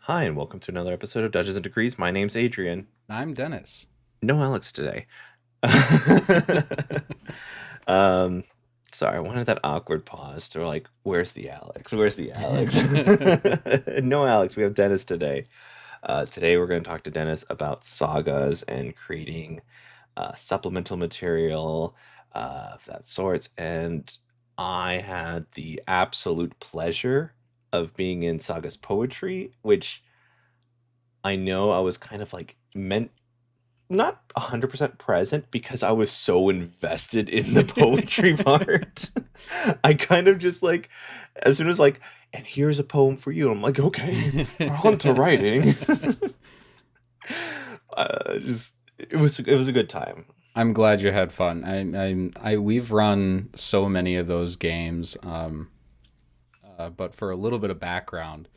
Hi, and welcome to another episode of Dungeons and Degrees. My name's Adrian. I'm Dennis. No Alex today. um, sorry, I wanted that awkward pause to like, where's the Alex? Where's the Alex? No Alex, we have Dennis today. Today we're going to talk to Dennis about sagas and creating supplemental material of that sort. And I had the absolute pleasure of being in Saga's poetry, which I know I was kind of like meant not 100% present because I was so invested in the poetry part. I kind of just like, as soon as like, and here's a poem for you, I'm like, okay, on to writing. Just it was a good time. I'm glad you had fun. We've run so many of those games, but for a little bit of background,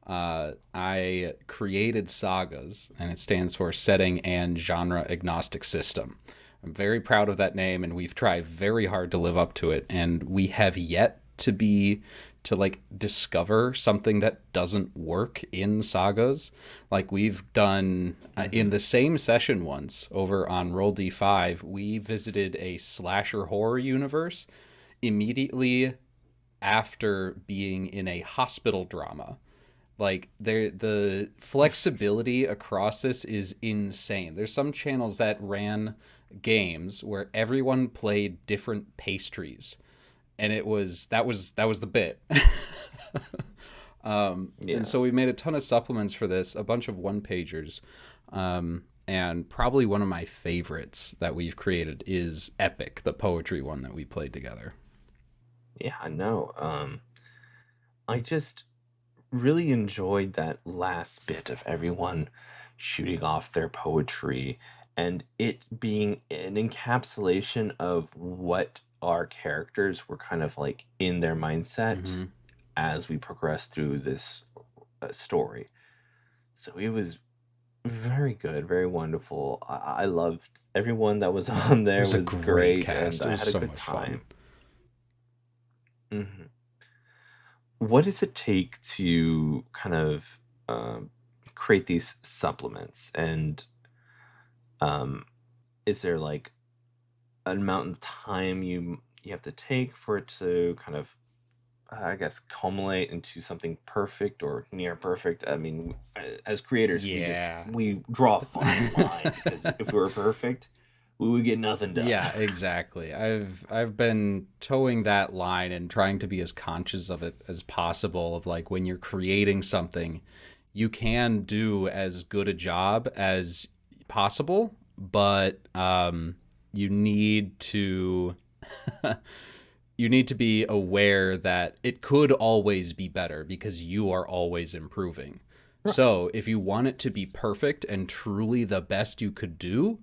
I created SAGAS, and it stands for Setting and Genre Agnostic System. I'm very proud of that name, and we've tried very hard to live up to it, and we have yet to like discover something that doesn't work in sagas. Like we've done in the same session once over on Roll D5, we visited a slasher horror universe immediately after being in a hospital drama. Like the flexibility across this is insane. There's some channels that ran games where everyone played different pastries, and that was the bit. Yeah. And so we made a ton of supplements for this, a bunch of one pagers, and probably one of my favorites that we've created is Epic, the poetry one that we played together. Yeah, I know. I just really enjoyed that last bit of everyone shooting off their poetry and it being an encapsulation of what our characters were kind of like in their mindset Mm-hmm. as we progressed through this story. So it was very good, very wonderful. I loved everyone that was on It there was a was great great, and cast. It I was had a so good much fun. time. Hmm. What does it take to kind of create these supplements? And um, is there like an amount of time you have to take for it to kind of, I guess, culminate into something perfect or near perfect? I mean, as creators, Yeah. we draw a fine line because if we were perfect, we would get nothing done. Yeah, exactly. I've been towing that line and trying to be as conscious of it as possible of like when you're creating something, you can do as good a job as possible, but you need to you need to be aware that it could always be better because you are always improving. Right. So, if you want it to be perfect and truly the best you could do,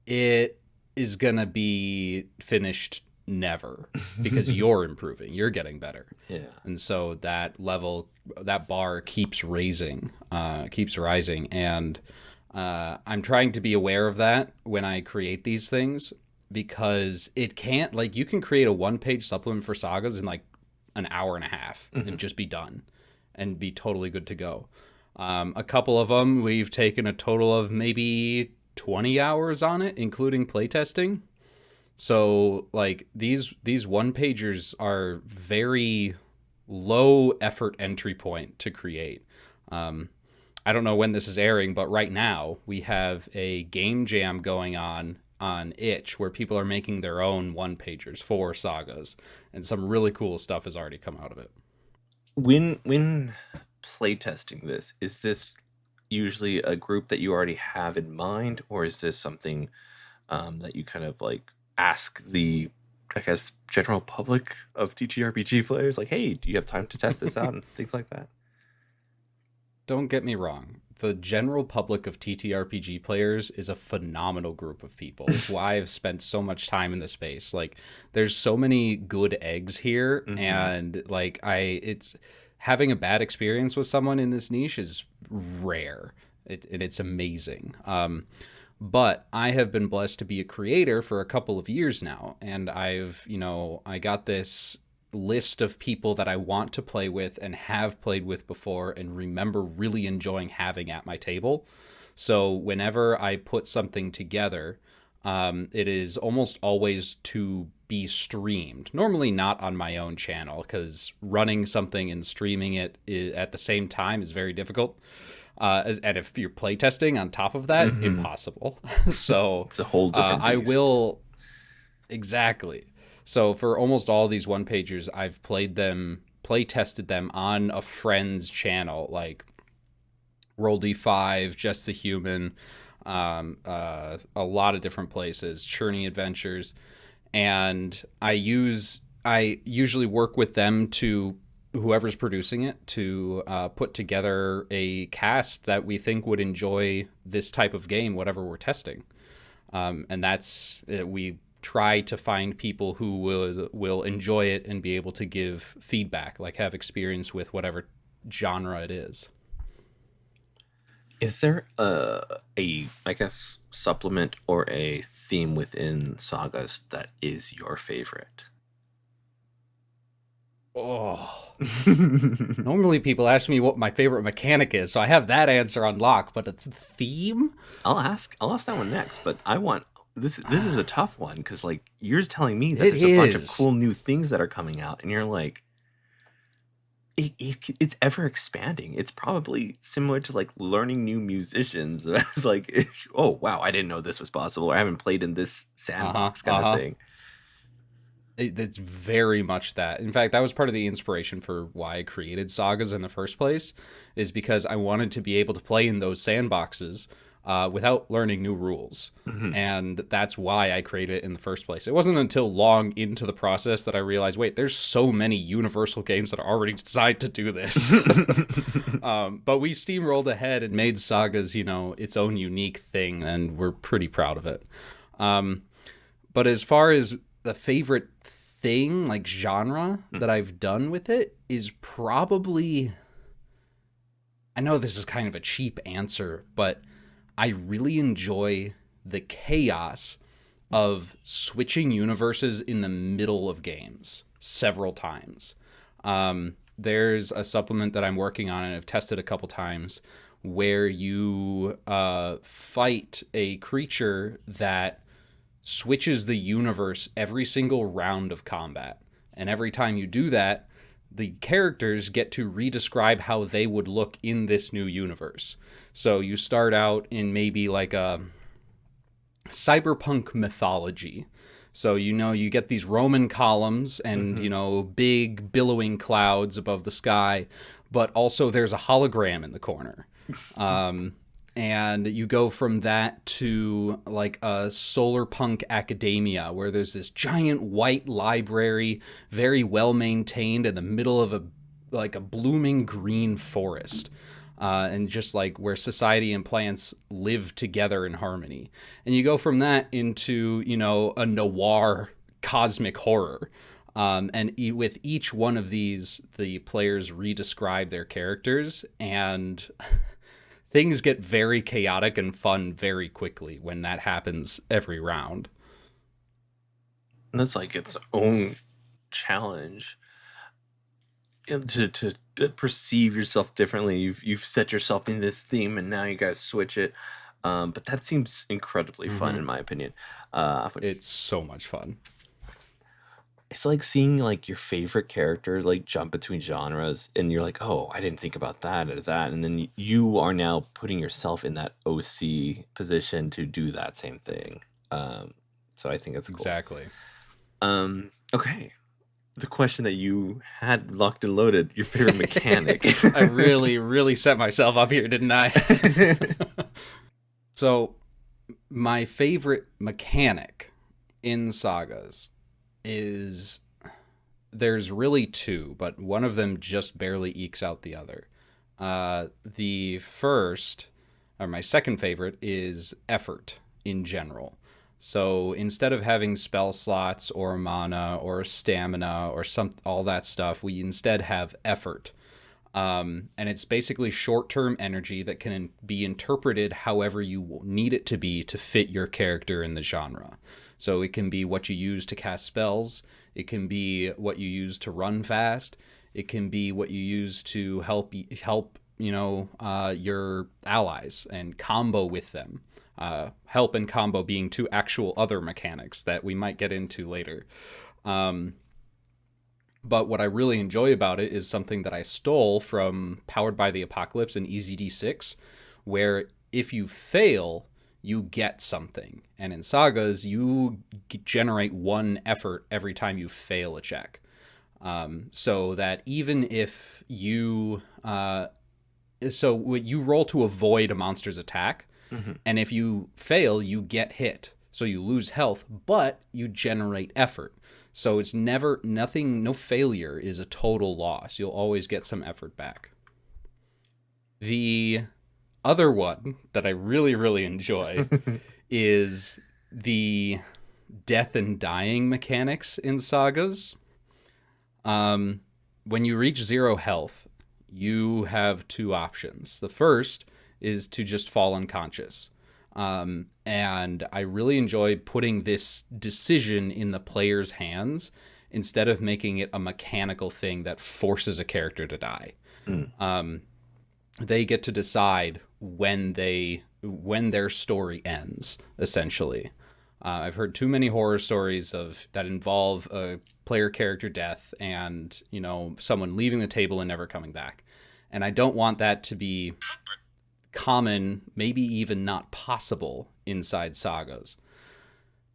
it is going to be finished never because you're improving, you're getting better. Yeah. And so that level, that bar keeps raising, keeps rising. And I'm trying to be aware of that when I create these things because it can't, like, you can create a 1 page supplement for sagas in like an hour and a half and Hmm. just be done and be totally good to go. A couple of them, we've taken a total of maybe 20 hours on it, including playtesting. So like these one pagers are very low effort entry point to create. Um, I don't know when this is airing, but right now we have a game jam going on Itch where people are making their own one pagers for sagas, and some really cool stuff has already come out of it. When playtesting this, is this usually a group that you already have in mind, or is this something that you kind of like ask the, I guess, general public of TTRPG players, like, hey, do you have time to test this out and things like that? Don't get me wrong. The general public of TTRPG players is a phenomenal group of people. It's why I've spent so much time in the space. Like, there's so many good eggs here, Hmm. and like, it's having a bad experience with someone in this niche is rare. It's amazing. But I have been blessed to be a creator for a couple of years now, and I got this list of people that I want to play with and have played with before and remember really enjoying having at my table. So whenever I put something together, it is almost always to be streamed. Normally not on my own channel, because running something and streaming it at the same time is very difficult. And if you're playtesting on top of that, Mm-hmm. impossible. So It's a whole different I beast. will. Exactly. So for almost all these one pagers, I've play tested them on a friend's channel, like Roll D5, Just the Human, a lot of different places, Churney Adventures, and I usually work with them to whoever's producing it to put together a cast that we think would enjoy this type of game, whatever we're testing. And that's we try to find people who will enjoy it and be able to give feedback, like have experience with whatever genre it is. Is there a I guess supplement or a theme within sagas that is your favorite? Oh, normally people ask me what my favorite mechanic is, so I have that answer on lock. But it's theme. I'll ask that one next, but I want this is a tough one because like you're telling me that It there's a bunch of is. cool new things that are coming out, and you're like, it's ever expanding. It's probably similar to like learning new musicians. It's like, oh wow, I didn't know this was possible. Or I haven't played in this Uh huh. sandbox kind Uh of huh. thing. It's very much that. In fact, that was part of the inspiration for why I created Sagas in the first place, is because I wanted to be able to play in those sandboxes without learning new rules. Mhm. And that's why I created it in the first place. It wasn't until long into the process that I realized, wait, there's so many universal games that are already designed to do this. But we steamrolled ahead and made Sagas, its own unique thing, and we're pretty proud of it. Um, but as far as the favorite thing, like genre Mm. that I've done with it, is probably, I know this is kind of a cheap answer, but I really enjoy the chaos of switching universes in the middle of games several times. There's a supplement that I'm working on and I've tested a couple times where you fight a creature that switches the universe every single round of combat. And every time you do that, the characters get to redescribe how they would look in this new universe. So you start out in maybe like a cyberpunk mythology. So, you get these Roman columns and, Mhm. big billowing clouds above the sky, but also there's a hologram in the corner. Um, and you go from that to like a solar punk academia where there's this giant white library, very well maintained in the middle of a blooming green forest. And just like where society and plants live together in harmony. And you go from that into, a noir cosmic horror. And with each one of these, the players redescribe their characters, and things get very chaotic and fun very quickly when that happens every round. And that's like its own challenge. To perceive yourself differently. You've set yourself in this theme, and now you guys switch it. But that seems incredibly fun, Mm-hmm. in my opinion. But It's so much fun. it's like seeing like your favorite character like jump between genres, and you're like, oh, I didn't think about that or that, and then you are now putting yourself in that OC position to do that same thing. Um, so I think it's cool. Exactly. Okay, the question that you had locked and loaded, your favorite mechanic. I really, really set myself up here, didn't I? So, my favorite mechanic in Sagas is, there's really two, but one of them just barely ekes out the other. The first, or my second favorite, is effort in general. So instead of having spell slots or mana or stamina or all that stuff, we instead have effort. And it's basically short-term energy that can be interpreted however you need it to be to fit your character in the genre. So it can be what you use to cast spells. It can be what you use to run fast. It can be what you use to help your allies and combo with them. Help and combo being two actual other mechanics that we might get into later. But what I really enjoy about it is something that I stole from Powered by the Apocalypse and EZD6, where if you fail, you get something. And in Sagas, you generate one effort every time you fail a check. So that even if you... so you roll to avoid a monster's attack, and if you fail, you get hit. So you lose health, but you generate effort. So it's no failure is a total loss. You'll always get some effort back. The other one that I really, really enjoy is the death and dying mechanics in Sagas. When you reach 0 health, you have 2 options. The first is to just fall unconscious. And I really enjoy putting this decision in the player's hands instead of making it a mechanical thing that forces a character to die. They get to decide when their story ends, essentially. I've heard too many horror stories that involve a player character death and, someone leaving the table and never coming back. And I don't want that to be common, maybe even not possible inside Sagas.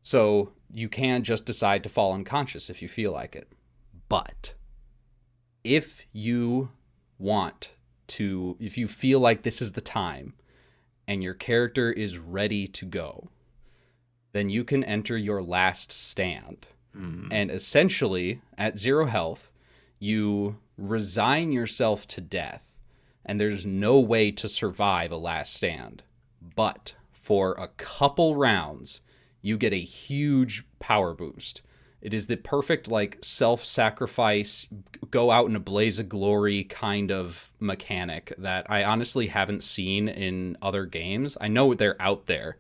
So you can just decide to fall unconscious if you feel like it. But if you feel like this is the time and your character is ready to go, then you can enter your last stand. And essentially, at 0 health, you resign yourself to death. And there's no way to survive a last stand. But for a couple rounds, you get a huge power boost. It is the perfect, self-sacrifice, go out in a blaze of glory kind of mechanic that I honestly haven't seen in other games. I know they're out there,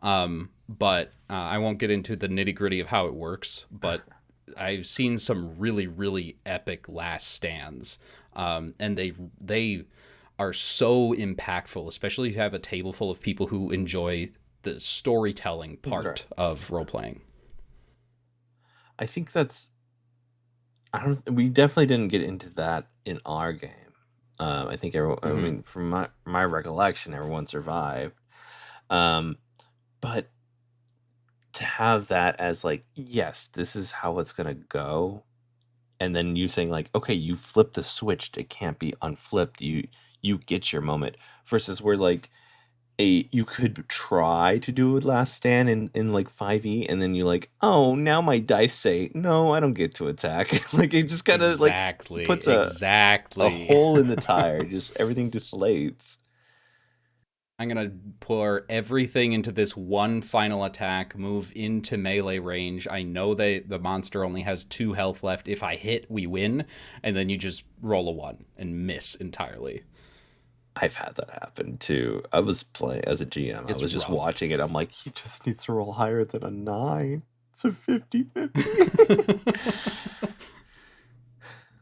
but I won't get into the nitty-gritty of how it works. But I've seen some really, really epic last stands, and they are so impactful, especially if you have a table full of people who enjoy the storytelling part of role-playing. I think we definitely didn't get into that in our game. I think everyone, I mean, from my recollection, everyone survived. But to have that as yes, this is how it's going to go. And then you saying okay, you flip the switch. It can't be unflipped. You get your moment versus where you could try to do a last stand in 5e and then you oh, now my dice say no, I don't get to attack. It just kind of puts a hole in the tire. Just everything deflates. I'm going to pour everything into this one final attack, move into melee range. I know the monster only has 2 health left. If I hit, we win. And then you just roll a 1 and miss entirely. I've had that happen too. I was playing as a GM. I was just watching it. I'm like, he just needs to roll higher than a 9. It's a 50-50.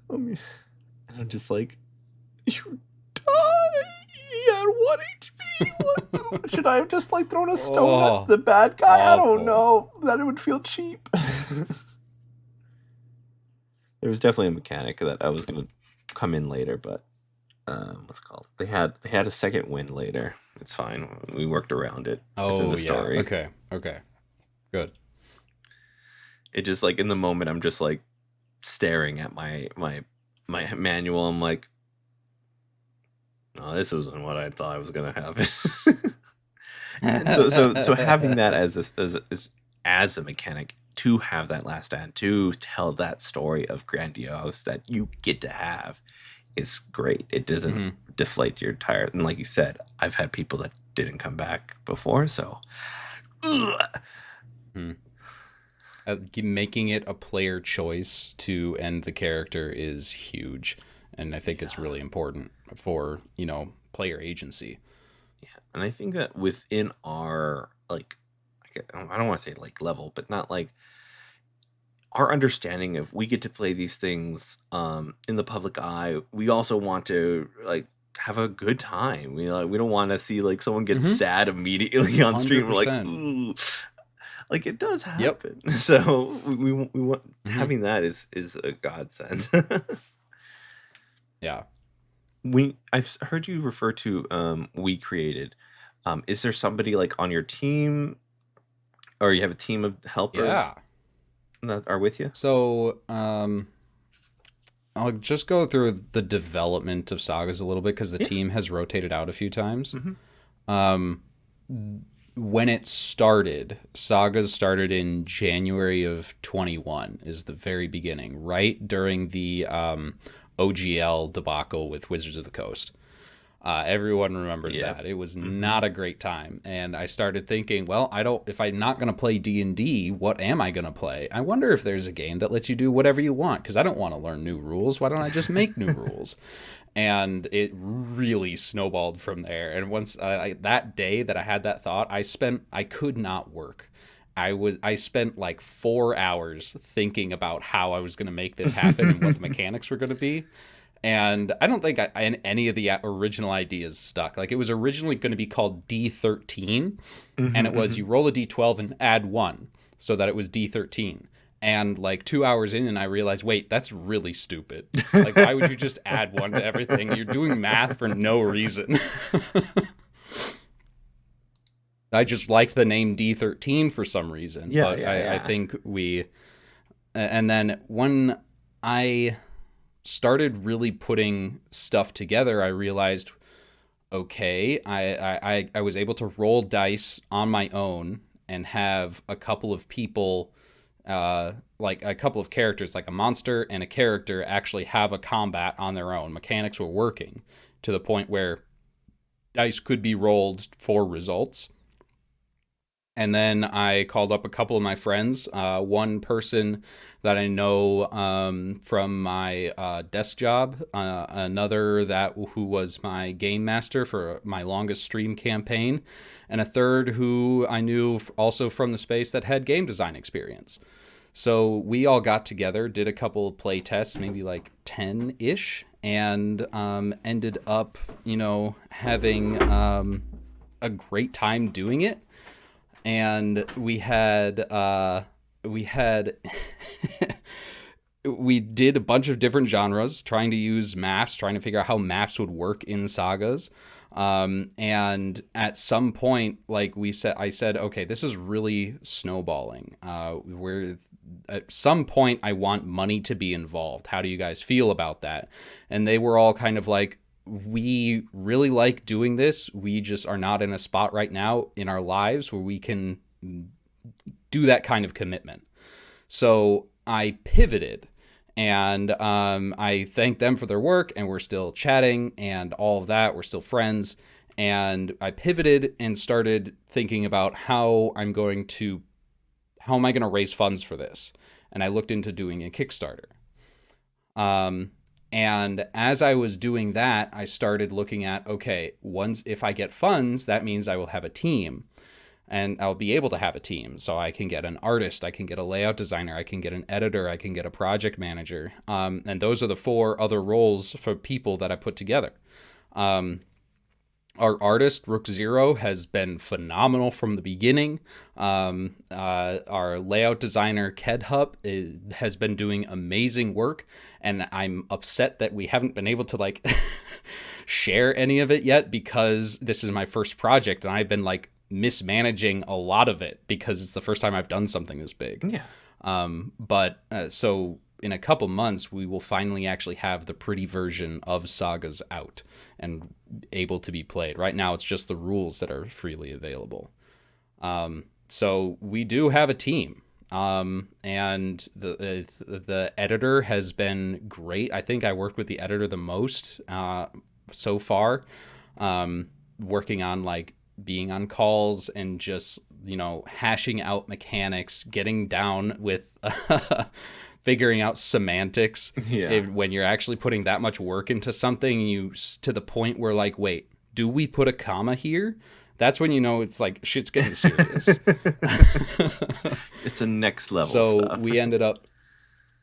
And I'm just like, you die. He had 1 HP. Should I have just thrown a stone at the bad guy? Awful. I don't know. That it would feel cheap. There was definitely a mechanic that I was gonna come in later, but what's it called? They had a second win later. It's fine. We worked around it. Oh, the story. Yeah. Okay. Good. It just in the moment I'm just staring at my manual. I'm like, oh, this wasn't what I thought was gonna happen. so having that as a mechanic to have that last stand, to tell that story of grandiose that you get to have, is great. It doesn't deflate your tire. And like you said, I've had people that didn't come back before, so making it a player choice to end the character is huge. And I think it's Yeah. really important for, player agency. Yeah. And I think that within our like I don't want to say like level, but not like our understanding of we get to play these things in the public eye. We also want to like have a good time. We don't want to see like someone get Mm-hmm. sad immediately on stream. We're like, 100%. ooh, like it does Yep. happen. So we want Mm-hmm. having that is a godsend. Yeah. I've heard you refer to we created. Is there somebody like on your team, or you have a team of helpers Yeah. that are with you? So, I'll just go through the development of Sagas a little bit because the Yeah. team has rotated out a few times. Hmm. Um, when it started, Sagas started in January of 21 is the very beginning, right during the OGL debacle with Wizards of the Coast. Everyone remembers Yep. that. It was Hmm. not a great time. And I started thinking, well, I don't if I'm not going to play D&D, what am I going to play? I wonder if there's a game that lets you do whatever you want because I don't want to learn new rules. Why don't I just make new rules? And it really snowballed from there. And once that day that I had that thought, I could not work. I spent like 4 hours thinking about how I was going to make this happen and what the mechanics were going to be. And I don't think any of the original ideas stuck. Like it was originally going to be called D13, and it was Hmm. you roll a D12 and add one, so that it was D13. And like 2 hours in, and I realized, wait, that's really stupid. Like, why would you just add one to everything? You're doing math for no reason. I just liked the name D13 for some reason, Yeah, but yeah, I yeah. think and then when I started really putting stuff together, I realized, okay, I was able to roll dice on my own and have a couple of people, like a couple of characters, like a monster and a character, actually have a combat on their own. Mechanics were working to the point where dice could be rolled for results. And then I called up a couple of my friends. One person that I know from my desk job, another that who was my game master for my longest stream campaign, and a third who I knew also from the space that had game design experience. So we all got together, did a couple of play tests, maybe like 10 ish, and ended up, having a great time doing it. And we had we did a bunch of different genres, trying to use maps, trying to figure out how maps would work in sagas. And at some point, like I said, okay, this is really snowballing. Where at some point, I want money to be involved. How do you guys feel about that? And they were all kind of like, we really like doing this. We just are not in a spot right now in our lives where we can do that kind of commitment. So I pivoted, and I thank them for their work, and we're still chatting and all of that. We're still friends. And I pivoted and started thinking about how am I going to raise funds for this? And I looked into doing a Kickstarter. Um, and as I was doing that, I started looking at, okay, once if I get funds, that means I will have a team, and I'll be able to have a team. So I can get an artist, I can get a layout designer, I can get an editor, I can get a project manager. And those are the 4 other roles for people that I put together. Um, our artist Rook Zero has been phenomenal from the beginning. Our layout designer Kedhup has been doing amazing work, and I'm upset that we haven't been able to like share any of it yet because this is my first project and I've been like mismanaging a lot of it because it's the first time I've done something this big. Yeah. But so in a couple months, we will finally actually have the pretty version of Sagas out and able to be played. Right now, it's just the rules that are freely available. So we do have a team. And the editor has been great. I think I worked with the editor the most so far, working on like being on calls and just hashing out mechanics, getting down with figuring out semantics. Yeah. When you're actually putting that much work into something, to the point where like, wait, do we put a comma here? That's when you know it's like shit's getting serious. It's a next level So stuff. we ended up,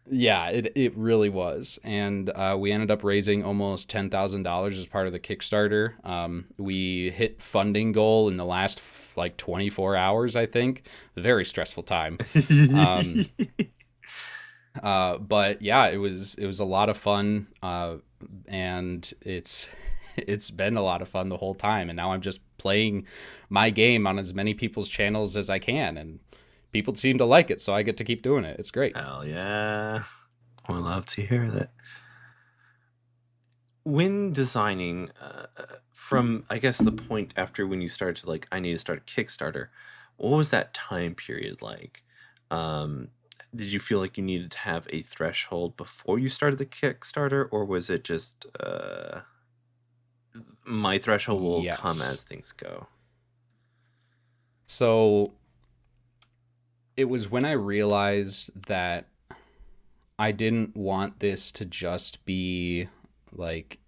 yeah, it really was, and we ended up raising almost $10,000 as part of the Kickstarter. We hit funding goal in the last like 24 hours, I think. Very stressful time. Um, but yeah, it was a lot of fun, and it's been a lot of fun the whole time. And now I'm just playing my game on as many people's channels as I can, and people seem to like it, so I get to keep doing it. It's great. Hell yeah. I love to hear that. When designing, from I guess the point after when you started to like, I need to start a Kickstarter, what was that time period like? Um, did you feel like you needed to have a threshold before you started the Kickstarter, or was it just my threshold will come Yes. as things go? So it was when I realized that I didn't want this to just be like,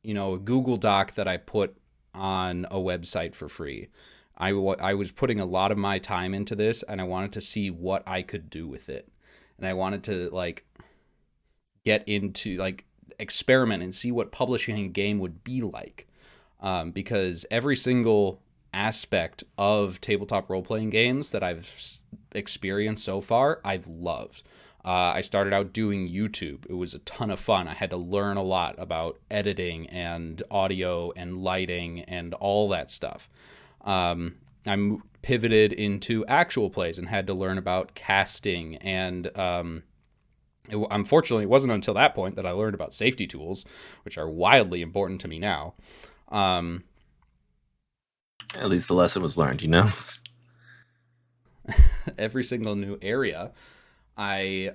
a Google Doc that I put on a website for free. I was putting a lot of my time into this, and I wanted to see what I could do with it. And I wanted to like get into like experiment and see what publishing a game would be like. Because every single aspect of tabletop role playing games that I've experienced so far, I've loved. I started out doing YouTube. It was a ton of fun. I had to learn a lot about editing and audio and lighting and all that stuff. I pivoted into actual plays and had to learn about casting. And unfortunately, it wasn't until that point that I learned about safety tools, which are wildly important to me now. At least the lesson was learned, you know? Every single new area, I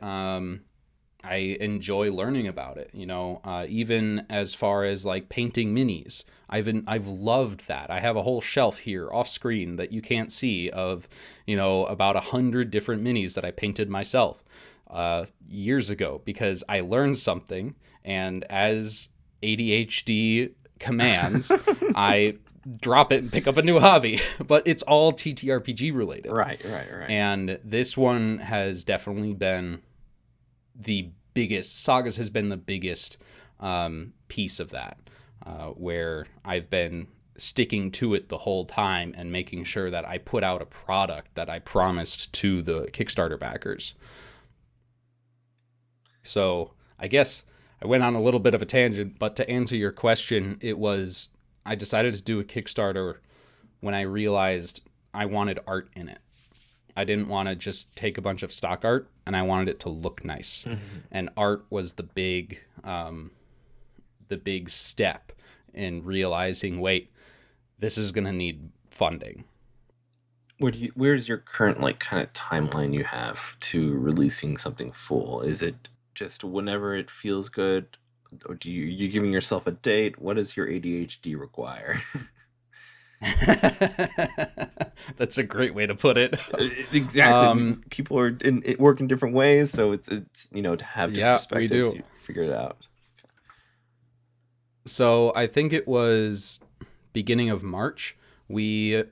I enjoy learning about it. Even as far as like painting minis, I've loved that. I have a whole shelf here off screen that you can't see of about 100 different minis that I painted myself years ago because I learned something, and as ADHD commands, I drop it and pick up a new hobby. But it's all TTRPG related. Right. And this one has definitely been the biggest. Sagas has been the biggest piece of that, where I've been sticking to it the whole time and making sure that I put out a product that I promised to the Kickstarter backers. So I guess I went on a little bit of a tangent, but to answer your question, I decided to do a Kickstarter when I realized I wanted art in it. I didn't want to just take a bunch of stock art, and I wanted it to look nice. Mm-hmm. And art was the big step in realizing, wait, this is going to need funding. Where's your current like kind of timeline you have to releasing something full? Is it just whenever it feels good, or do you giving yourself a date? What does your ADHD require? That's a great way to put it. Exactly. People are work in different ways, so it's to have different perspectives. We do. You figure it out. So I think it was beginning of March. We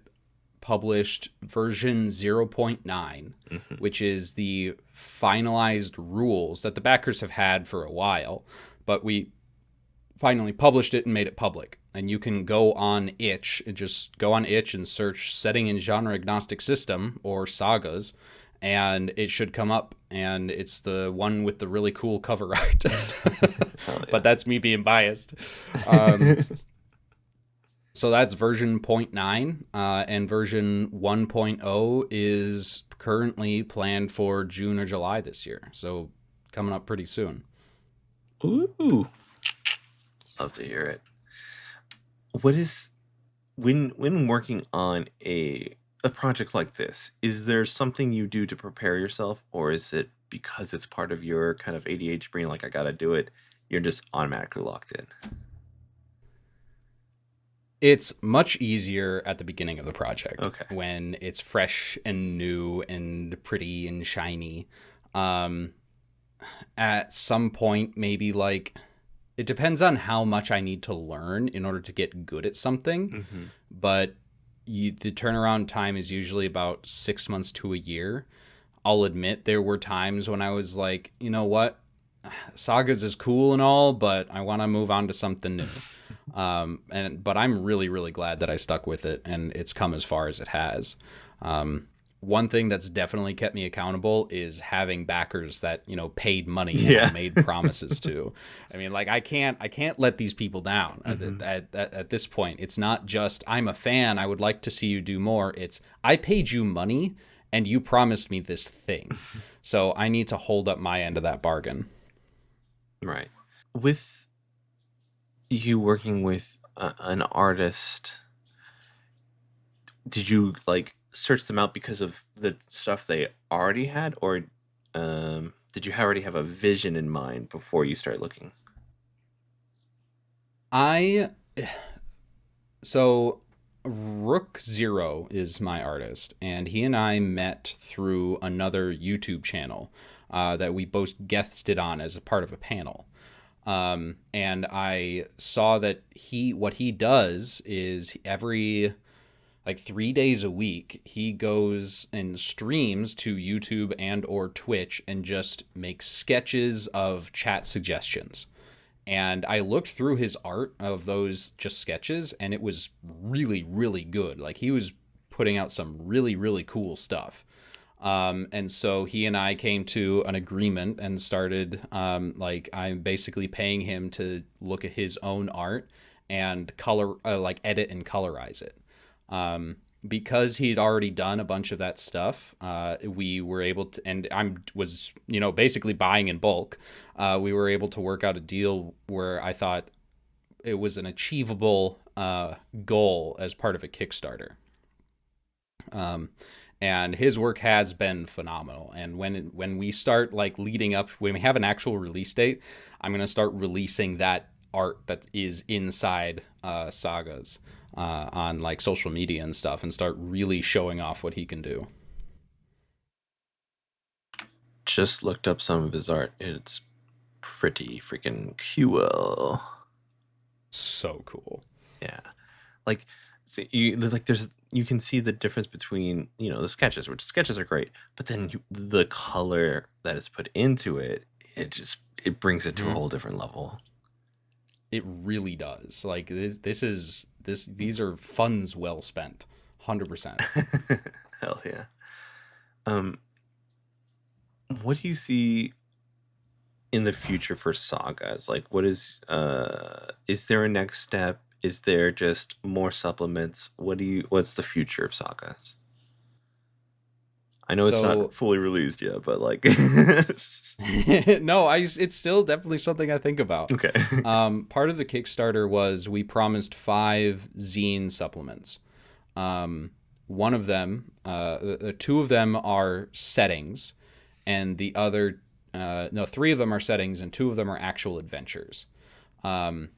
published version 0.9, mm-hmm. which is the finalized rules that the backers have had for a while, but we finally published it and made it public. And you can go on itch and search setting in genre agnostic system or sagas, and it should come up, and it's the one with the really cool cover art. Yeah. But that's me being biased. So that's version 0.9, and version 1.0 is currently planned for June or July this year. So coming up pretty soon. Ooh. Love to hear it. What is when working on a project like this, is there something you do to prepare yourself, or is it because it's part of your kind of ADHD brain, like I gotta do it, you're just automatically locked in? It's much easier at the beginning of the project, okay, when it's fresh and new and pretty and shiny. at some point, maybe like, it depends on how much I need to learn in order to get good at something. Mm-hmm. But the turnaround time is usually about 6 months to a year. I'll admit there were times when I was like, you know what? Sagas is cool and all, but I want to move on to something new. But I'm really, really glad that I stuck with it and it's come as far as it has. One thing that's definitely kept me accountable is having backers that, paid money and I Yeah. made promises to. I mean, like, I can't let these people down. Mm-hmm. At this point. It's not just I'm a fan, I would like to see you do more. It's I paid you money and you promised me this thing. So I need to hold up my end of that bargain. Right. With you working with an artist, did you like search them out because of the stuff they already had, or did you already have a vision in mind before you start looking? I So Rook Zero is my artist, and he and I met through another YouTube channel that we both guested on as a part of a panel. And I saw that what he does is every like 3 days a week he goes and streams to YouTube and or Twitch and just makes sketches of chat suggestions. And I looked through his art of those just sketches, and it was really, really good. Like, he was putting out some really, really cool stuff. And so he and I came to an agreement and started, like, I'm basically paying him to look at his own art and like, edit and colorize it. Because he'd already done a bunch of that stuff, we were able to, and was basically buying in bulk. We were able to work out a deal where I thought it was an achievable goal as part of a Kickstarter. And his work has been phenomenal. And when we start like leading up, when we have an actual release date, I'm gonna start releasing that art that is inside Sagas on like social media and stuff, and start really showing off what he can do. Just looked up some of his art. It's pretty freaking cool. So cool. Yeah. Like, see, there's you can see the difference between the sketches, which sketches are great, but then the color that is put into it, it brings it to a Mm-hmm. whole different level. It really does. Like, these are funds well spent. 100%. Hell yeah. Um, what do you see in the future for sagas? Like, is there a next step? Is there just more supplements? What's the future of sagas? I know it's not So fully released yet, but like, no, it's still definitely something I think about. okay. Part of the Kickstarter was we promised 5 zine supplements. One of them, the two of them are settings, and the other, no, 3 of them are settings, and 2 of them are actual adventures. Um,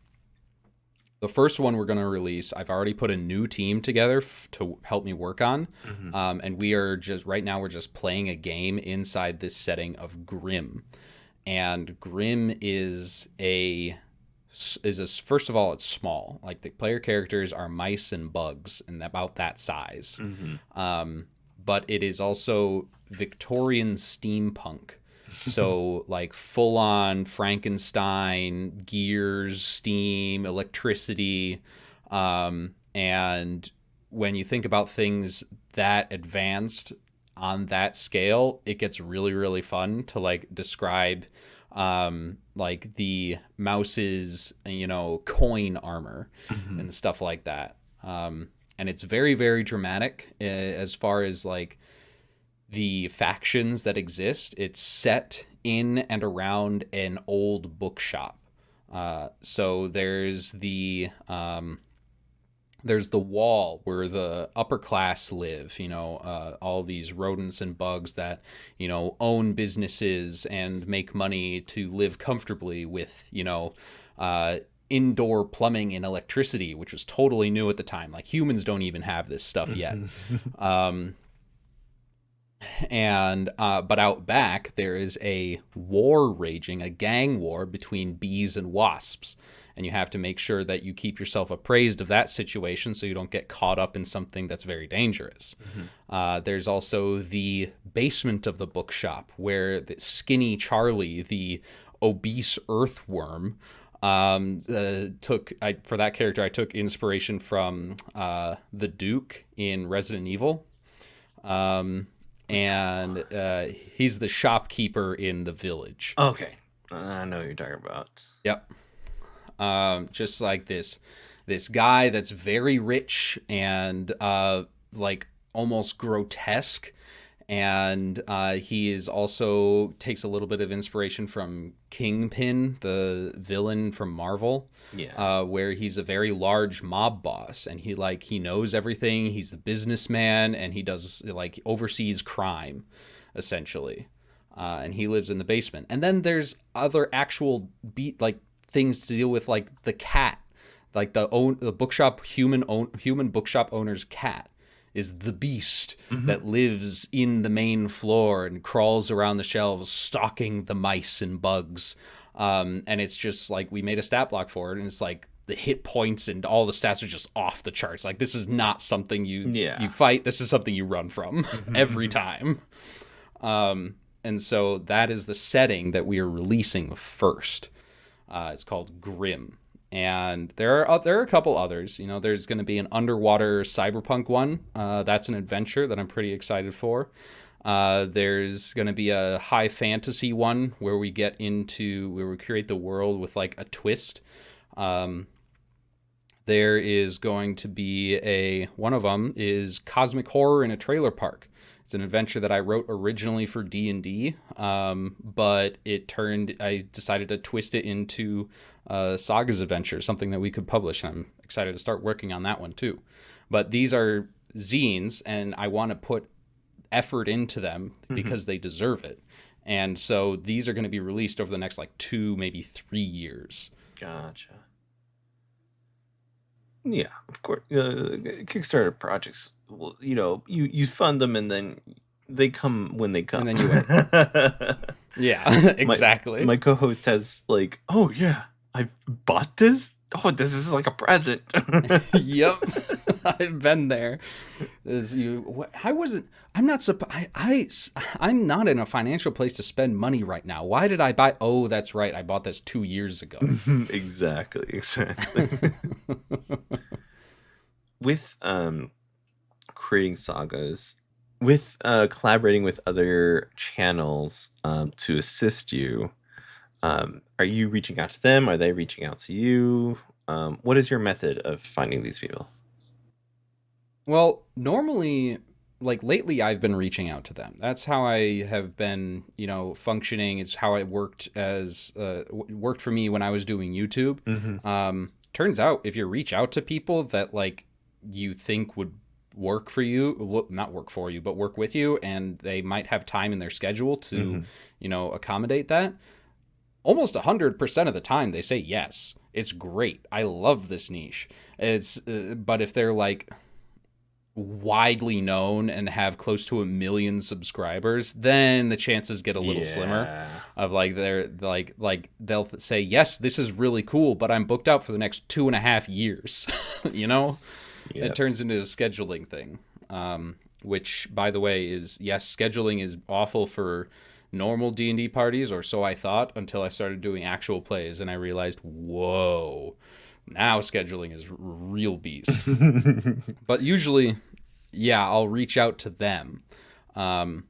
the first one we're going to release, I've already put a new team together to help me work on. Hmm. And we are just, right now, we're just playing a game inside this setting of Grim. And Grim first of all, it's small. Like, the player characters are mice and bugs and about that size. Hmm. But it is also Victorian steampunk. So, like, full on Frankenstein, gears, steam, electricity. And when you think about things that advanced on that scale, it gets really, really fun to like describe like the mouse's, coin armor Hmm. and stuff like that. And it's very, very dramatic as far as like the factions that exist. It's set in and around an old bookshop. So there's the wall where the upper class live, all these rodents and bugs that, own businesses and make money to live comfortably with, indoor plumbing and electricity, which was totally new at the time. Like, humans don't even have this stuff yet. Hmm. Um, And but out back there is a war raging, a gang war between bees and wasps, and you have to make sure that you keep yourself appraised of that situation so you don't get caught up in something that's very dangerous. Mhm. There's also the basement of the bookshop where the skinny Charlie, the obese earthworm, for that character I took inspiration from the Duke in Resident Evil. Um, and he's the shopkeeper in the village. Okay, I know what you're talking about. Yep. Just like this guy that's very rich and like almost grotesque, and he is also takes a little bit of inspiration from Kingpin, the villain from Marvel, Yeah. where he's a very large mob boss, and he knows everything. He's a businessman, and he does like oversees crime, essentially. And he lives in the basement. And then there's other actual things to deal with, like the cat, like the bookshop human bookshop owner's cat is the beast Hmm. that lives in the main floor and crawls around the shelves, stalking the mice and bugs. And it's just like we made a stat block for it, and it's like the hit points and all the stats are just off the charts. Like this is not something you Yeah. fight. This is something you run from every Mhm. time. And so that is the setting that we are releasing first. It's called Grim, and there are a couple others. You know, there's going to be an underwater cyberpunk one. That's an adventure that I'm pretty excited for. There's going to be a high fantasy one where we create the world with like a twist. Um, there is going to be one of them is cosmic horror in a trailer park. It's an adventure that I wrote originally for D&D, but I decided to twist it into SAGAS adventure, something that we could publish. And I'm excited to start working on that one too. But these are zines, and I want to put effort into them Mhm. because they deserve it. And so these are going to be released over the next like 2, maybe 3 years. Gotcha. Yeah, of course. Kickstarter projects, well, you fund them and then they come when they come. And then you wait. Yeah, my exactly. my co-host has like, oh yeah, I bought this. Oh, this is like a present. Yep. I've been there. I wasn't. I'm not. I'm not in a financial place to spend money right now. Why did I buy? Oh, that's right. I bought this 2 years ago. Exactly. With creating sagas, with collaborating with other channels to assist you, are you reaching out to them? Are they reaching out to you? What is your method of finding these people? Well, normally, like lately, I've been reaching out to them. That's how I have been, functioning. It's how it worked for me when I was doing YouTube. Hmm. Turns out, if you reach out to people that like you think would work for you, not work for you, but work with you, and they might have time in their schedule to, Hmm. accommodate that. Almost 100% of the time, they say yes. It's great. I love this niche. But if they're like widely known and have close to 1 million subscribers, then the chances get a little slimmer Yeah. of like they're like they'll say yes, this is really cool, but I'm booked out for the next 2.5 years. It Yep. turns into a scheduling thing, which by the way is, yes, scheduling is awful for normal D&D parties, or so I thought, until I started doing actual plays and I realized, whoa, now scheduling is real beast. But usually, yeah, I'll reach out to them. Um,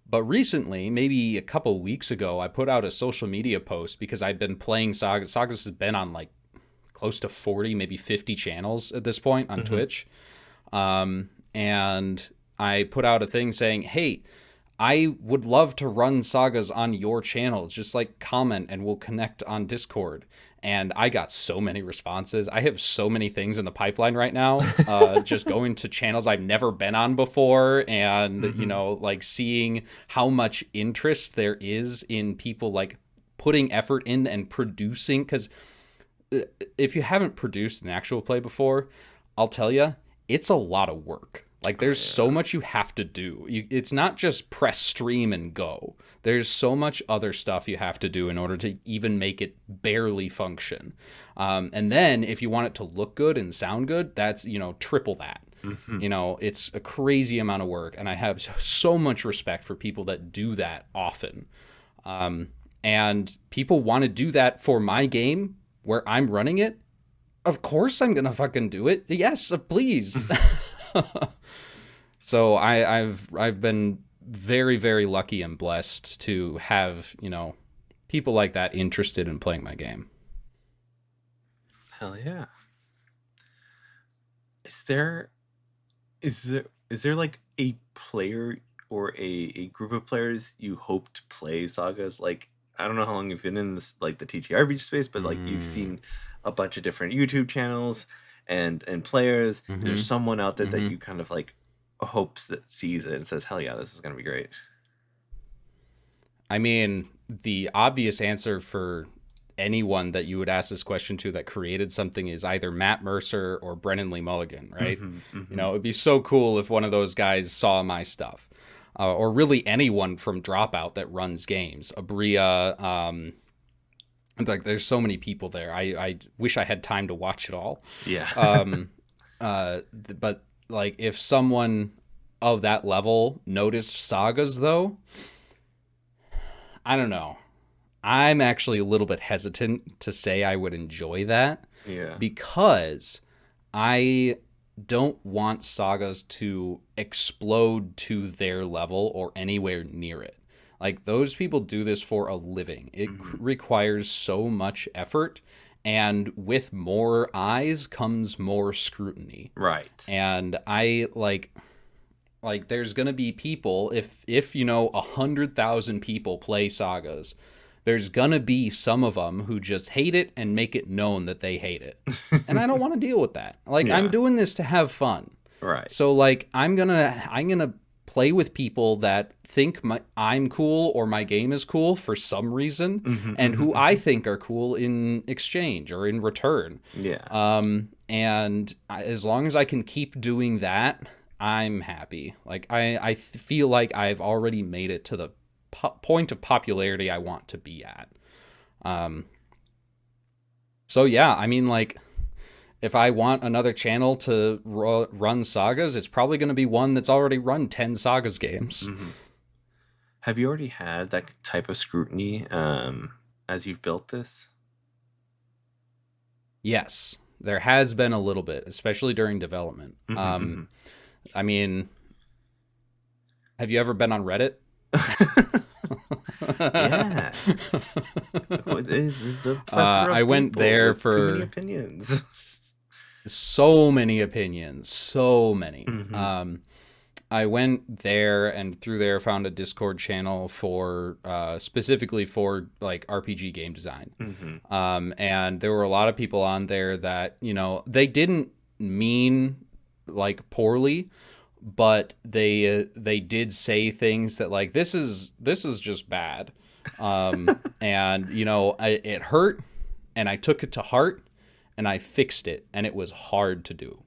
but recently, maybe a couple weeks ago, I put out a social media post because I'd been playing Sagas. Sagas has been on like close to 40, maybe 50 channels at this point on Hmm. Twitch. And I put out a thing saying, hey, I would love to run sagas on your channel. Just like comment and we'll connect on Discord. And I got so many responses. I have so many things in the pipeline right now. Just going to channels I've never been on before, and Hmm. like seeing how much interest there is in people like putting effort in and producing. Because if you haven't produced an actual play before, I'll tell you, it's a lot of work. Like, Oh there's so yeah. much you have to do. It's not just press stream and go. There's so much other stuff you have to do in order to even make it barely function. And then if you want it to look good and sound good, that's, triple that. Hmm. It's a crazy amount of work. And I have so much respect for people that do that often. And people want to do that for my game where I'm running it. Of course I'm going to fucking do it. Yes, please. So I've been very, very lucky and blessed to have, people like that interested in playing my game. Hell yeah. Is there is there like a player or a group of players you hope to play Sagas? Like, I don't know how long you've been in this, like the TTRPG space, but like you've Mm. seen a bunch of different YouTube channels and players. Is there Mm-hmm. someone out there that Mm-hmm. you kind of like hopes that sees it and says, "Hell yeah, this is gonna be great"? I mean, the obvious answer for anyone that you would ask this question to that created something is either Matt Mercer or Brennan Lee Mulligan, right? Mm-hmm. Mm-hmm. It'd be so cool if one of those guys saw my stuff. Or really anyone from Dropout that runs games. Abria, like there's so many people there. I wish I had time to watch it all. Yeah. Um, but like if someone of that level noticed Sagas though, I don't know. I'm actually a little bit hesitant to say I would enjoy that Yeah. because I don't want Sagas to explode to their level or anywhere near it. Like, those people do this for a living. It Mm-hmm. requires so much effort, and with more eyes comes more scrutiny. Right. And I like there's gonna be people if 100,000 people play Sagas, there's gonna be some of them who just hate it and make it known that they hate it, and I don't want to deal with that. Like, I'm Yeah. doing this to have fun, Right. so like I'm gonna play with people that think I'm cool or my game is cool for some reason, Mm-hmm. and Mm-hmm. who I Mm-hmm. think are cool in exchange or in return. Yeah. And as long as I can keep doing that, I'm happy. Like, I feel like I've already made it to the point of popularity I want to be at. Um, so yeah, I mean, like, if I want another channel to run Sagas, it's probably going to be one that's already run 10 Sagas games. Mm-hmm. Have you already had that type of scrutiny as you've built this? Yes, there has been a little bit, especially during development. Mm-hmm. I mean, have you ever been on Reddit? Yes. It's a plethora I of went people there with too many for opinions. so many opinions, so many. Mm-hmm. I went there and through there found a Discord channel for specifically for like RPG game design. Mm-hmm. And there were a lot of people on there that, they didn't mean like poorly, but they did say things that like this is just bad. And it hurt, and I took it to heart, and I fixed it, and it was hard to do.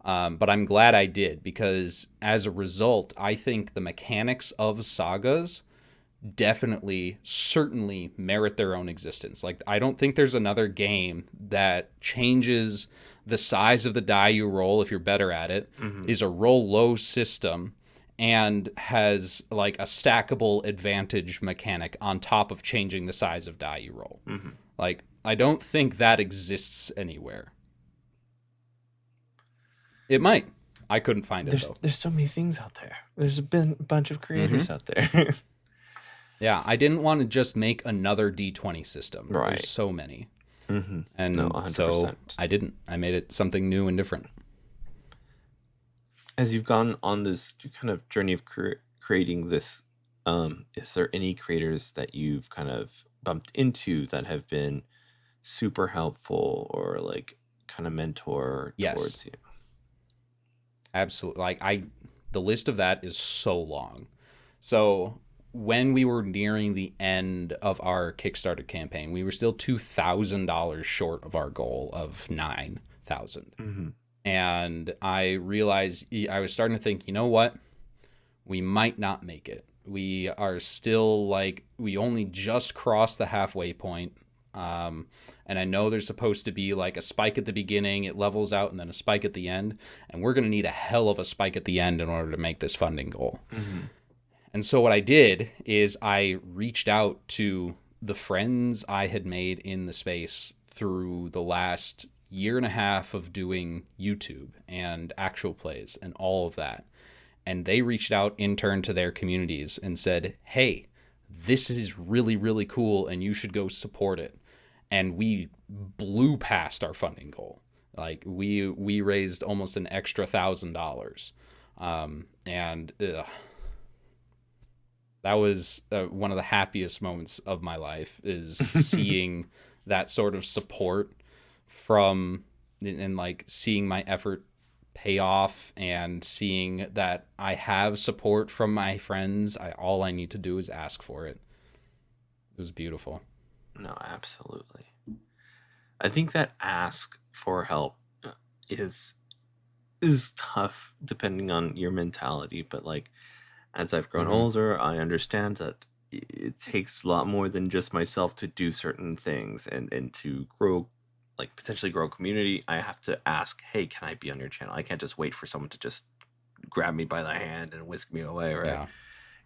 But I'm glad I did, because as a result, I think the mechanics of Sagas definitely, certainly merit their own existence. Like, I don't think there's another game that changes the size of the die you roll if you're better at it, Mm-hmm. is a roll low system, and has like a stackable advantage mechanic on top of changing the size of die you roll. Mm-hmm. Like, I don't think that exists anywhere. It might. I couldn't find it though. There's so many things out there. There's been a bunch of Mm-hmm. creators out there. Yeah, I didn't want to just make another D20 system. Right. There's so many. Mm-hmm. No, And so 100%. I didn't. I made it something new and different. As you've gone on this kind of journey of creating this, is there any creators that you've kind of bumped into that have been super helpful or like kind of mentor Yes. towards you? Absolutely. The list of that is so long. So when we were nearing the end of our Kickstarter campaign, we were still $2,000 short of our goal of 9,000. Mm-hmm. And I realized I was starting to think, you know what? We might not make it. We are still like, we only just crossed the halfway point. And I know there's supposed to be like a spike at the beginning, it levels out, and then a spike at the end. And we're going to need a hell of a spike at the end in order to make this funding goal. Mm-hmm. And so what I did is I reached out to the friends I had made in the space through the last year and a half of doing YouTube and actual plays and all of that. And they reached out in turn to their communities and said, hey, this is really, really cool and you should go support it. And we blew past our funding goal. Like we raised almost an extra $1,000. And that was one of the happiest moments of my life, is seeing that sort of support from, and like seeing my effort pay off and seeing that I have support from my friends. All I need to do is ask for it. It was beautiful. No, absolutely. I think that ask for help is tough depending on your mentality, but like as I've grown older, I understand that it takes a lot more than just myself to do certain things and to grow, like potentially grow a community. I have to ask, hey, can I be on your channel? I can't just wait for someone to just grab me by the hand and whisk me away, right? Yeah.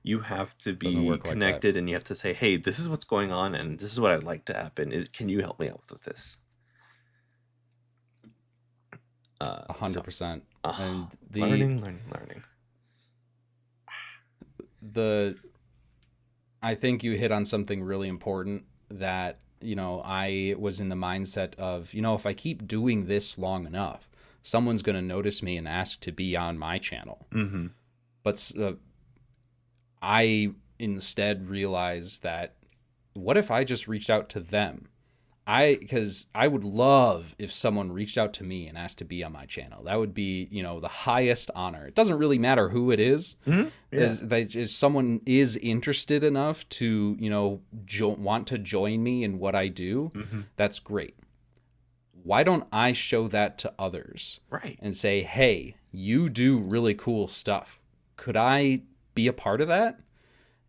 You have to Doesn't be work like that. connected and you have to say, hey, this is what's going on and this is what I'd like to happen. Can you help me out with this? 100%. And learning. I think you hit on something really important, that, I was in the mindset of, if I keep doing this long enough, someone's going to notice me and ask to be on my channel. Mm-hmm. But I instead realized that, what if I just reached out to them? Because I would love if someone reached out to me and asked to be on my channel. That would be, the highest honor. It doesn't really matter who it is. Mm-hmm. Yeah. If someone is interested enough to, want to join me in what I do, that's great. Why don't I show that to others? Right. And say, hey, you do really cool stuff. Could I be a part of that?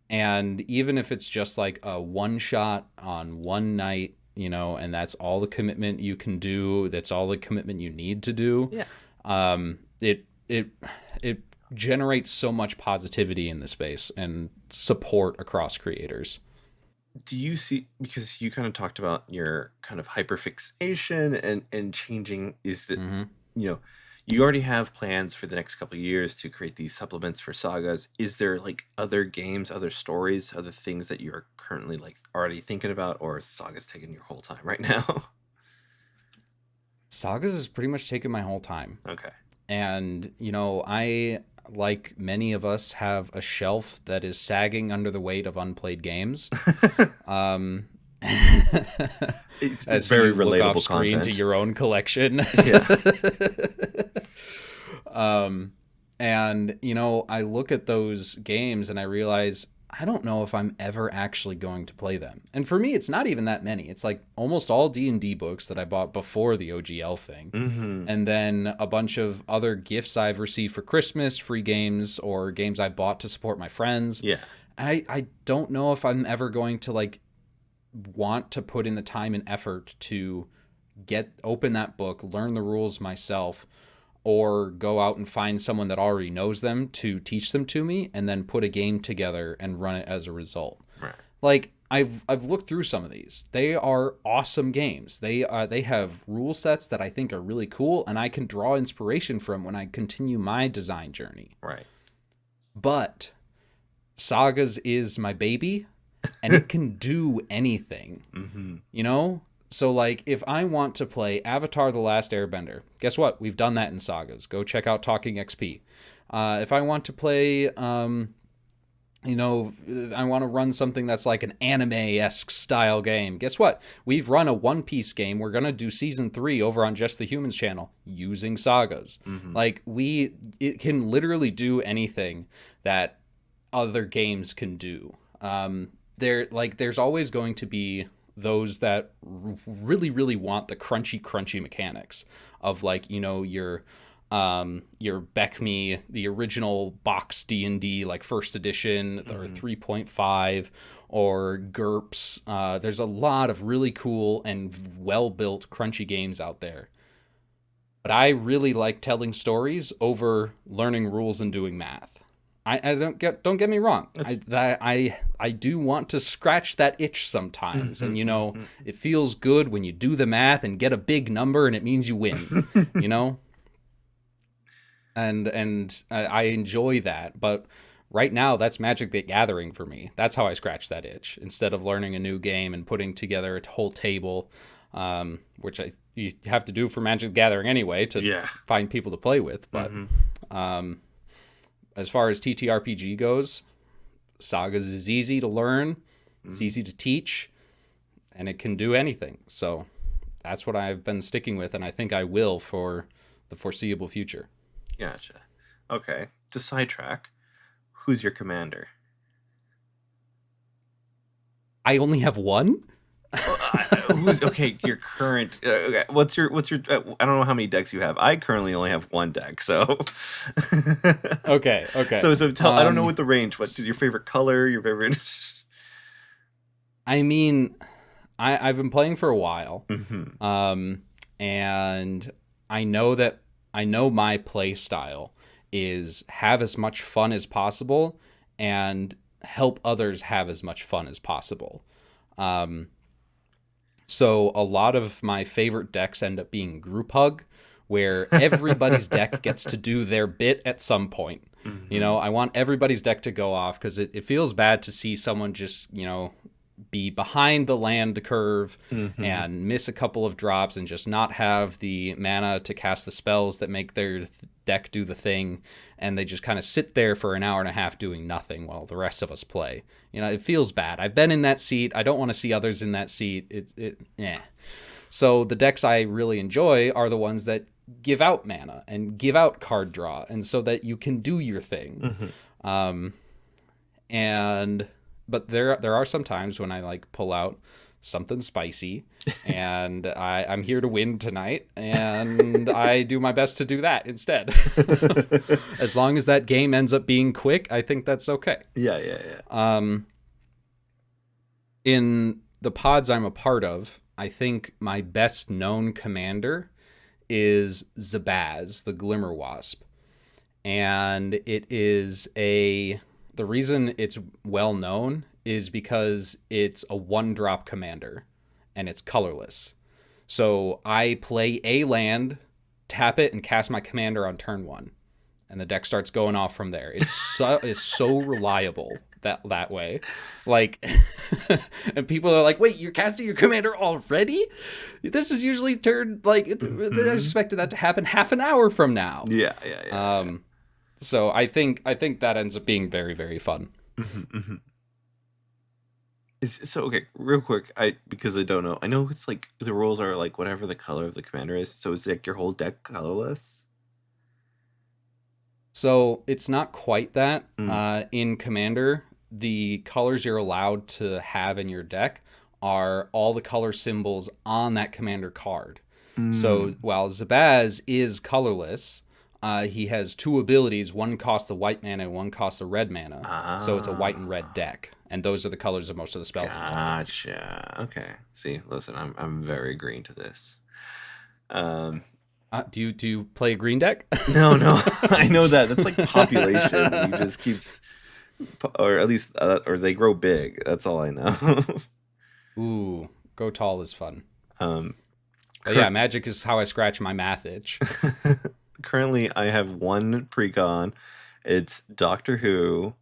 And even if it's just like a one shot on one night, and that's all the commitment you can do, that's all the commitment you need to do. Yeah. It generates so much positivity in the space and support across creators. Do you see, because you kind of talked about your kind of hyperfixation and changing, is that, you already have plans for the next couple of years to create these supplements for sagas. Is there like other games, other stories, other things that you're currently like already thinking about, or is Saga's taking your whole time right now? Sagas has pretty much taken my whole time. Okay. And, I, like many of us, have a shelf that is sagging under the weight of unplayed games. It's very look relatable off screen content to your own collection. Yeah. And I look at those games and I realize I don't know if I'm ever actually going to play them. And for me, it's not even that many. It's like almost all D&D books that I bought before the OGL thing. And then a bunch of other gifts I've received for Christmas, free games, or games I bought to support my friends. Yeah. I don't know if I'm ever going to like want to put in the time and effort to open that book, learn the rules myself, or go out and find someone that already knows them to teach them to me, and then put a game together and run it as a result. Right. Like I've looked through some of these. They are awesome games. They have rule sets that I think are really cool, and I can draw inspiration from when I continue my design journey. Right. But Sagas is my baby, and it can do anything. So, like, if I want to play Avatar The Last Airbender, guess what? We've done that in Sagas. Go check out Talking XP. If I want to play, I want to run something that's like an anime-esque style game, guess what? We've run a One Piece game. We're going to do Season 3 over on Just the Humans channel using Sagas. Like, it can literally do anything that other games can do. There's always going to be those that really, really want the crunchy mechanics of like, your Beckme, the original box D&D, like first edition or 3.5, or GURPS. There's a lot of really cool and well-built crunchy games out there. But I really like telling stories over learning rules and doing math. I don't get me wrong. I do want to scratch that itch sometimes, and it feels good when you do the math and get a big number and it means you win. you know, and I enjoy that. But right now, that's Magic the Gathering for me. That's how I scratch that itch. Instead of learning a new game and putting together a whole table, which you have to do for Magic the Gathering anyway to find people to play with. But as far as TTRPG goes, Sagas is easy to learn, it's easy to teach, and it can do anything. So that's what I've been sticking with, and I think I will for the foreseeable future. Gotcha. Okay. To sidetrack, who's your commander? I only have one? Who's okay? Your current. Okay, what's your? I don't know how many decks you have. I currently only have one deck, so. Okay. So tell. I don't know what the range. What's your favorite color? Your favorite. I mean, I've been playing for a while, and I know my play style is have as much fun as possible and help others have as much fun as possible. So a lot of my favorite decks end up being group hug, where everybody's deck gets to do their bit at some point. I want everybody's deck to go off because it feels bad to see someone just, be behind the land curve and miss a couple of drops and just not have the mana to cast the spells that make their deck do the thing, and they just kind of sit there for an hour and a half doing nothing while the rest of us play. It feels bad. I've been in that seat. I don't want to see others in that seat. So the decks I really enjoy are the ones that give out mana and give out card draw, and so that you can do your thing. But there are some times when I like pull out something spicy, and I'm here to win tonight, and I do my best to do that instead. As long as that game ends up being quick, I think that's okay. Yeah. In the pods I'm a part of, I think my best known commander is Zabaz, the Glimmer Wasp. And it is the reason it's well known is because it's a 1-drop commander and it's colorless. So I play a land, tap it, and cast my commander on turn 1, and the deck starts going off from there. It's so reliable that way. Like, and people are like, "Wait, you're casting your commander already? This is usually turn like I expected that to happen half an hour from now." Yeah. So I think that ends up being very, very fun. So okay, real quick, because I don't know. I know it's like the rules are like whatever the color of the commander is. So is like your whole deck colorless? So it's not quite that. In Commander, the colors you're allowed to have in your deck are all the color symbols on that commander card. So while Zabaz is colorless, he has 2 abilities. One costs a white mana and one costs a red mana. So it's a white and red deck. And those are the colors of most of the spells inside. Gotcha. Okay. See, listen, I'm very green to this. Do you play a green deck? No. I know that. That's like population. He just keeps, or at least, or they grow big. That's all I know. Ooh, go tall is fun. But yeah, Magic is how I scratch my math itch. Currently, I have one precon. It's Doctor Who.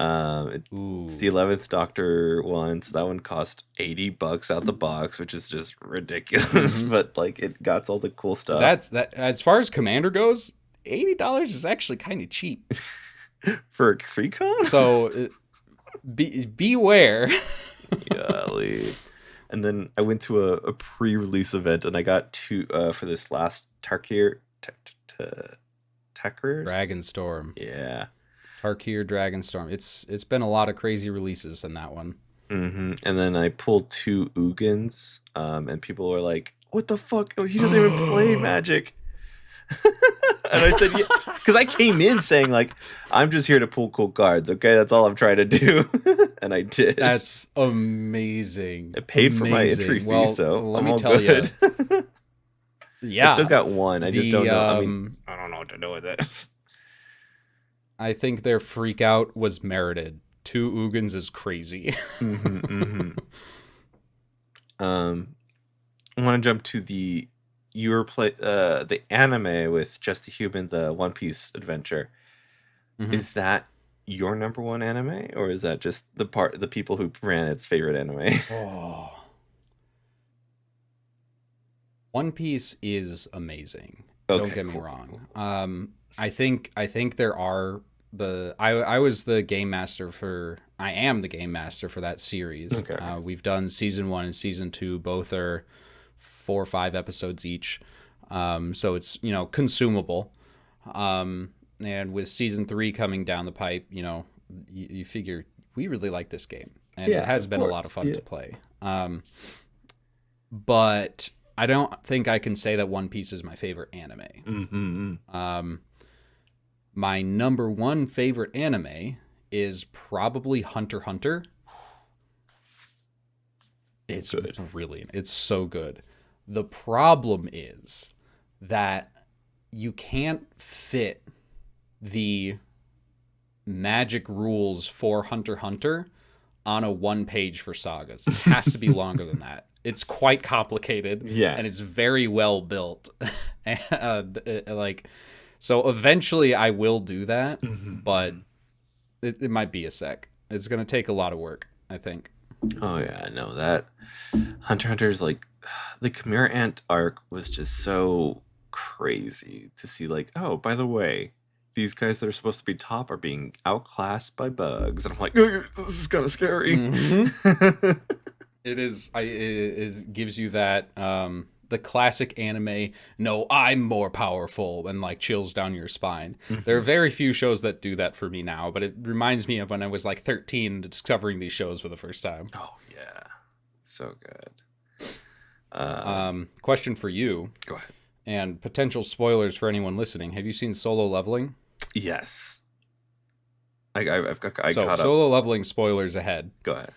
It's the 11th Doctor one, so that one cost $80 out the box, which is just ridiculous. But like, it got all the cool stuff. That as far as Commander goes, $80 is actually kind of cheap for a precon. So beware. Golly. And then I went to a pre-release event, and I got 2 for this last Tarkir. Dragonstorm. Yeah. Tarkir Dragonstorm. It's been a lot of crazy releases in that one. And then I pulled 2 Ugins, and people were like, "What the fuck? Oh, he doesn't even play Magic." And I said, "Yeah," because I came in saying like, "I'm just here to pull cool cards. Okay, that's all I'm trying to do," and I did. That's amazing. It paid for my entry Amazing. fee, Well, so let I'm me all tell you. good. I still Yeah. got 1. I just don't The know. I mean, I don't know what to do with it. I think their freak out was merited. 2 Ugins is crazy. Um, I want to jump to the anime with Just the Human, the One Piece adventure. Mhm. Is that your number 1 anime, or is that just the people who ran its favorite anime? Oh. One Piece is amazing. Don't Okay, get me cool, wrong. cool, cool. I think there are I was the game master for I am the game master for that series. Okay. We've done season 1 and season 2. Both are 4 or 5 episodes each. So it's, consumable. And with season 3 coming down the pipe, you figure we really like this game, and it Yeah, has of been a lot of course. fun Yeah. to play. But I don't think I can say that One Piece is my favorite anime. Mm-hmm. My number 1 favorite anime is probably Hunter x Hunter. It's Good. brilliant. It's so good. The problem is that you can't fit the magic rules for Hunter x Hunter on a 1 page for Sagas. It has to be longer than that. It's quite complicated, and it's Yes. very well built. And so eventually I will do that, but Mm-hmm. it might be a sec. It's going to take a lot of work, I think. Oh yeah, I know that. Hunter x Hunter's like the Chimera Ant arc was just so crazy to see. Like, oh, by the way, these guys that are supposed to be top are being outclassed by bugs, and I'm like, "Ugh, this is kind of scary." Mm-hmm. It gives you that the classic anime. No, I'm more powerful, and like chills down your spine. There are Mhm. very few shows that do that for me now, but it reminds me of when I was like 13 discovering these shows for the first time. Oh yeah, so good. Question for you, Go ahead. and potential spoilers for anyone listening. Have you seen Solo Leveling? Yes, I So caught up. Solo Leveling spoilers ahead. Go ahead.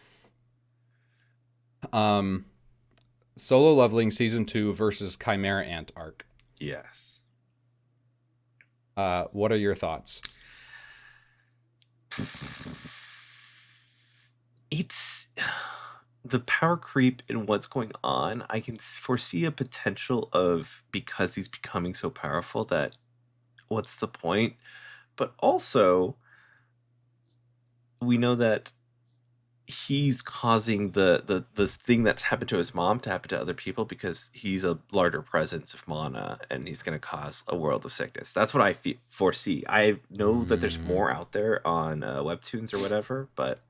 Um, Solo Leveling season 2 versus Chimera Ant arc. Yes. What are your thoughts? It's the power creep in what's going on. I can foresee a potential of, because he's becoming so powerful, that what's the point? But also, we know that he's causing the this thing that's happened to his mom to happen to other people because he's a larger presence of mana, and he's going to cause a world of sickness. That's what I foresee. I know that there's Mm, more out there on webtoons or whatever, but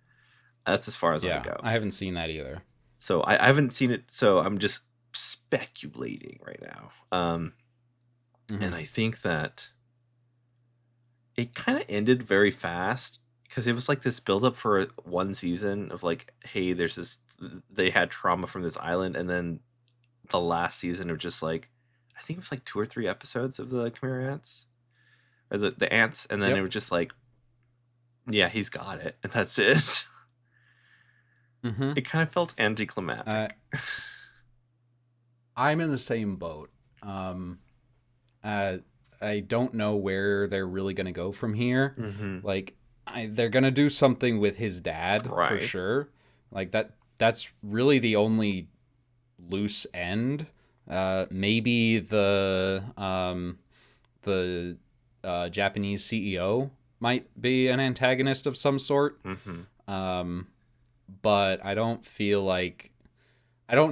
that's as far as I yeah, go. I haven't seen that either. So I haven't seen it, so I'm just speculating right now. And Hmm. I think that it kind of ended very fast because it was like this buildup for 1 season of like, hey, there's this. They had trauma from this island, and then the last season of just like, I think it was like 2 or 3 episodes of the Chimera Ants or the ants, and then it Yep. was just like, yeah, he's got it, and that's it. Hmm. It kind of felt Uh, anticlimactic. I'm in the same boat. Um, uh, I don't know where they're really going to go from here. Mm-hmm. Like, they're going to do something with his dad for Right. sure. Like that's really the only loose end. Maybe the Japanese CEO might be an antagonist of some sort. Mm-hmm. Um, but I don't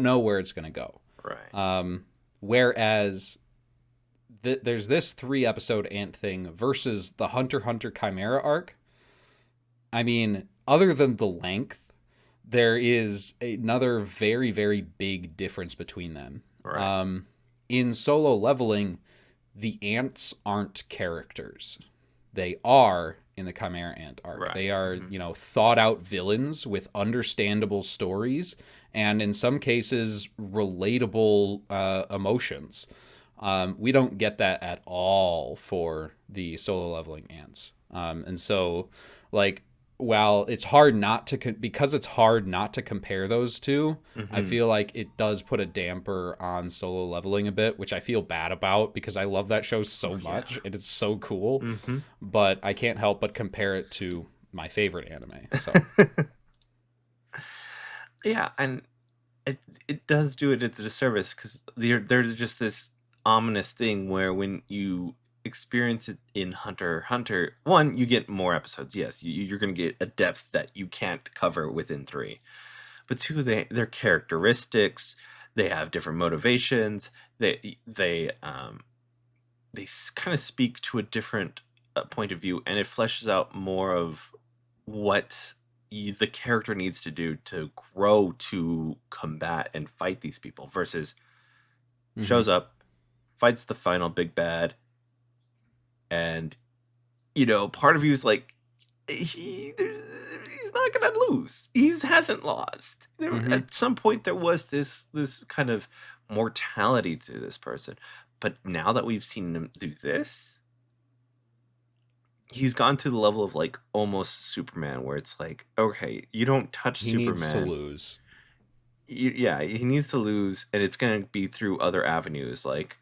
know where it's going to go. Right. Whereas there's this 3 episode ant thing versus the Hunter x Hunter Chimera arc. I mean, other than the length, there is another very, very big difference between them. Right. In Solo Leveling, the ants aren't characters. They are in the Chimera Ant arc. Right. They are, thought out villains with understandable stories and in some cases relatable emotions. We don't get that at all for the solo leveling ants. And so, like, while it's hard not to, because it's hard not to compare those two, I feel like it does put a damper on solo leveling a bit, which I feel bad about because I love that show so much and it's so cool. But I can't help but compare it to my favorite anime. So Yeah, and it does do it a disservice because there's just this ominous thing where when you experience it in Hunter x Hunter, one, you get more episodes. Yes, you're going to get a depth that you can't cover within 3. But 2, their characteristics, they have different motivations. They kind of speak to a different point of view, and it fleshes out more of what the character needs to do to grow to combat and fight these people versus shows up, fights the final big bad, and part of you is like, he's not gonna lose. He hasn't lost. At some point there was this kind of mortality to this person, but now that we've seen him do this, he's gone to the level of like almost Superman, where it's like, okay, you don't touch he Superman. needs to lose. Yeah, he needs to lose, and it's going to be through other avenues, like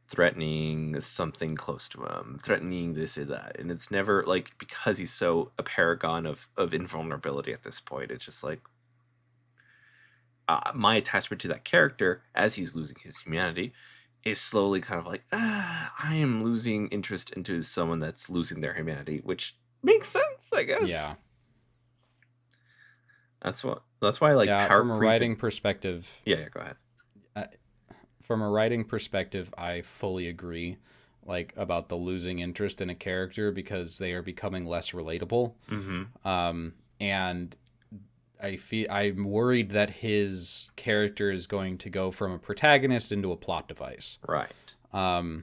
threatening something close to him, threatening this or that, and it's never like because he's so a paragon of invulnerability at this point. It's just like my attachment to that character as he's losing his humanity is slowly kind of like, I am losing interest into someone that's losing their humanity, which makes sense, I guess. Yeah. That's why I like power from a writing perspective. Yeah, go ahead. From a writing perspective, I fully agree, like, about the losing interest in a character because they are becoming less relatable. And I'm worried that his character is going to go from a protagonist into a plot device. Right. And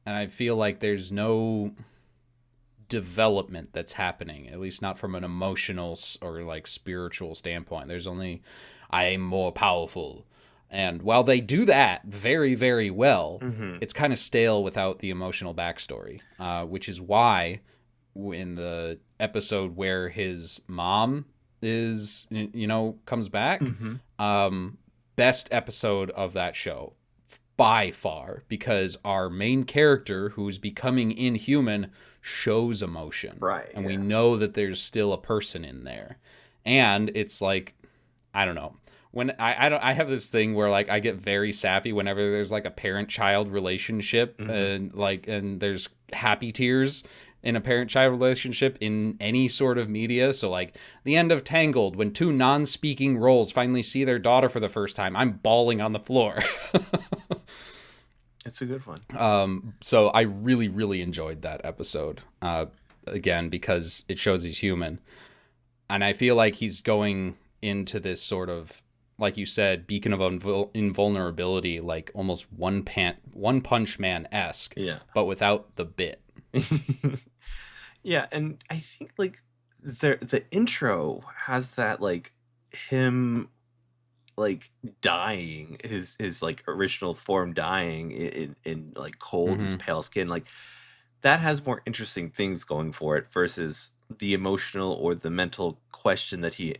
I feel like there's no development that's happening, at least not from an emotional or like spiritual standpoint. There's only, I'm more powerful. And while they do that very, very well, it's kind of stale without the emotional backstory, which is why in the episode where his mom is, comes back, best episode of that show by far, because our main character, who's becoming inhuman, shows emotion. Right. And we know that there's still a person in there. And it's like, I don't know. When I have this thing where like I get very sappy whenever there's like a parent-child relationship and there's happy tears in a parent-child relationship in any sort of media. So like the end of Tangled, when 2 non-speaking roles finally see their daughter for the first time, I'm bawling on the floor. It's a good one. So I really, really enjoyed that episode. Again, because it shows he's human. And I feel like he's going into this sort of, like you said, beacon of invulnerability, like almost One Punch Man-esque, but without the bit. Yeah, and I think like the intro has that like him like dying, his like original form dying in like cold, his pale skin, like that has more interesting things going for it versus the emotional or the mental question that he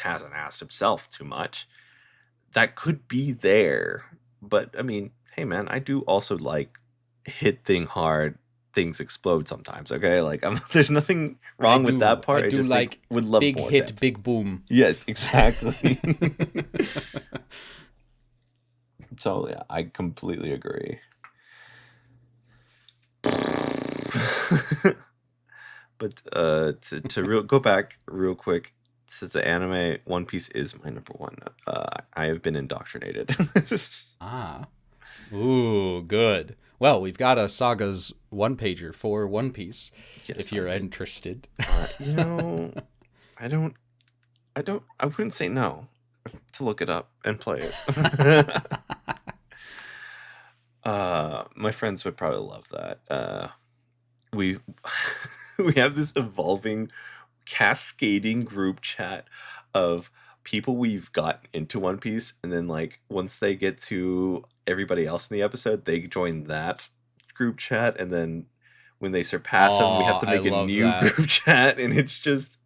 hasn't asked himself too much. That could be there, but I mean, hey man, I do also like hit thing hard, things explode sometimes. Okay, like there's nothing wrong with that part. I do just like would love big more hit, depth. big boom. Yes, exactly. So yeah, I completely agree. But to go back real quick to the anime, One Piece is my number one. I have been indoctrinated. Ooh, good. Well, we've got a Saga's one-pager for One Piece, Yes, if you're interested. I wouldn't say no to look it up and play it. My friends would probably love that. we have this evolving, cascading group chat of people we've gotten into One Piece, and then like once they get to everybody else in the episode, they join that group chat, and then when they surpass them, we have Oh, to I make a love new that. group chat, and it's just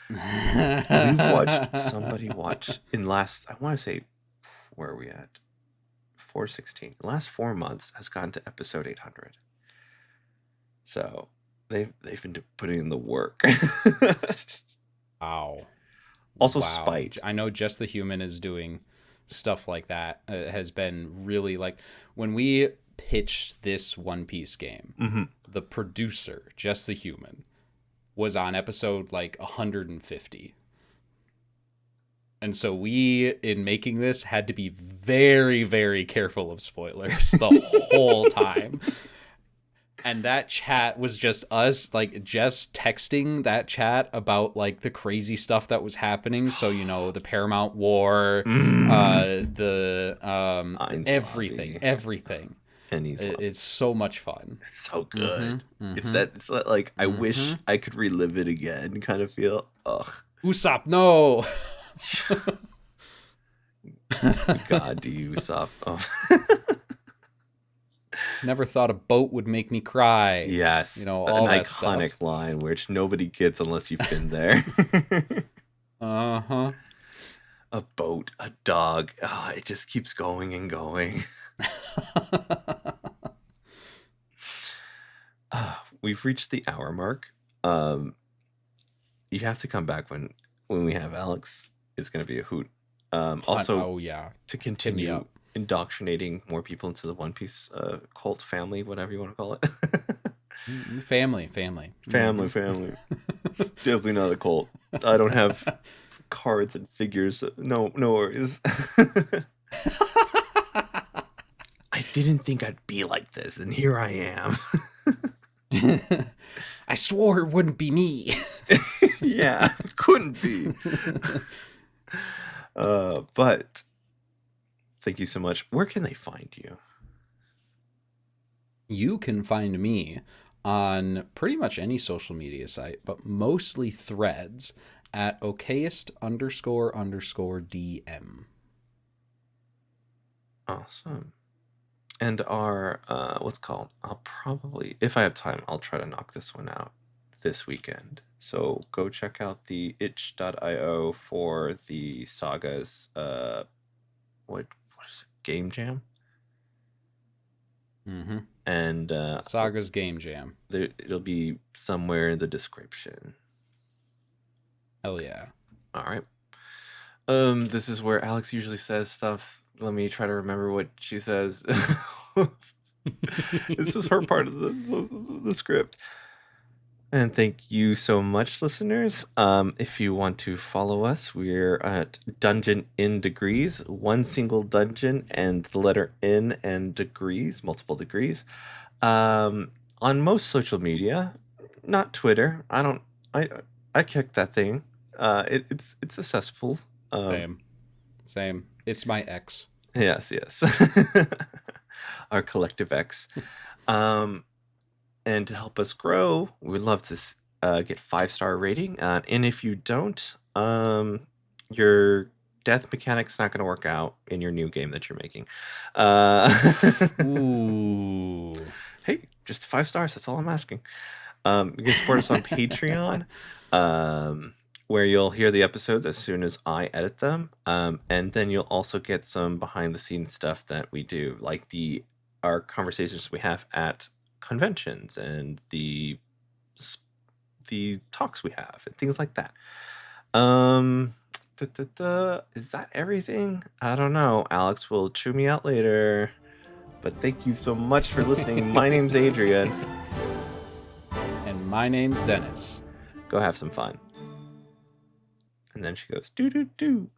we've watched somebody watch in last, I want to say, where are we at? 416. The last 4 months has gone to episode 800. So they've been putting in the work. Wow. Also, Wow. Spite. I know Just the Human is doing stuff like that. It has been really like when we pitched this One Piece game, Mm-hmm. the producer, Just the Human, was on episode like 150. And so we, in making this, had to be very, very careful of spoilers the whole time. And that chat was just us, like, just texting that chat about, like, the crazy stuff that was happening. So, you know, the Paramount War, everything. Penny's love. It's so much fun. It's so good. Mm-hmm, It's mm-hmm. that. It's like I wish I could relive it again. Kind of feel. Ugh. Usopp, no. God, do you Usopp? Oh. Never thought a boat would make me cry. Yes, you know, all an that iconic stuff. line which nobody gets unless you've been there. Uh-huh. A boat, a dog. Oh, it just keeps going and going. We've reached the hour mark. You have to come back when we have Alex. It's going to be a hoot. Also, oh yeah, to continue indoctrinating more people into the One Piece cult family, whatever you want to call it. Family. Definitely not a cult. I don't have cards and figures. No worries. I didn't think I'd be like this, and here I am. I swore it wouldn't be me. Yeah, it couldn't be. But thank you so much. Where can they find you? You can find me on pretty much any social media site, but mostly Threads at Okayest __ DM. Awesome. And our what's called? I'll probably, if I have time, I'll try to knock this one out this weekend. So go check out the itch.io for the SAGAS what is it? Game Jam? Mm-hmm. And SAGAS Game Jam. It'll be somewhere in the description. Hell yeah. All right. This is where Alex usually says stuff. Let me try to remember what she says. This is her part of the script. And thank you so much, listeners. If you want to follow us, we're at Dungeon in Degrees, one single dungeon and the letter N and degrees, multiple degrees. On most social media, not Twitter. I kicked that thing. It's accessible. Same. It's my ex. Yes. Our collective ex. And to help us grow, we'd love to get 5-star rating. And if you don't, your death mechanic's not going to work out in your new game that you're making. Ooh. Hey, just 5 stars. That's all I'm asking. You can support us on Patreon, where you'll hear the episodes as soon as I edit them. And then you'll also get some behind the scenes stuff that we do, like our conversations we have at conventions and the talks we have and things like that. Is that everything? I don't know. Alex will chew me out later. But thank you so much for listening. My name's Adrian. And my name's Dennis. Go have some fun. And then she goes, doo doo doo.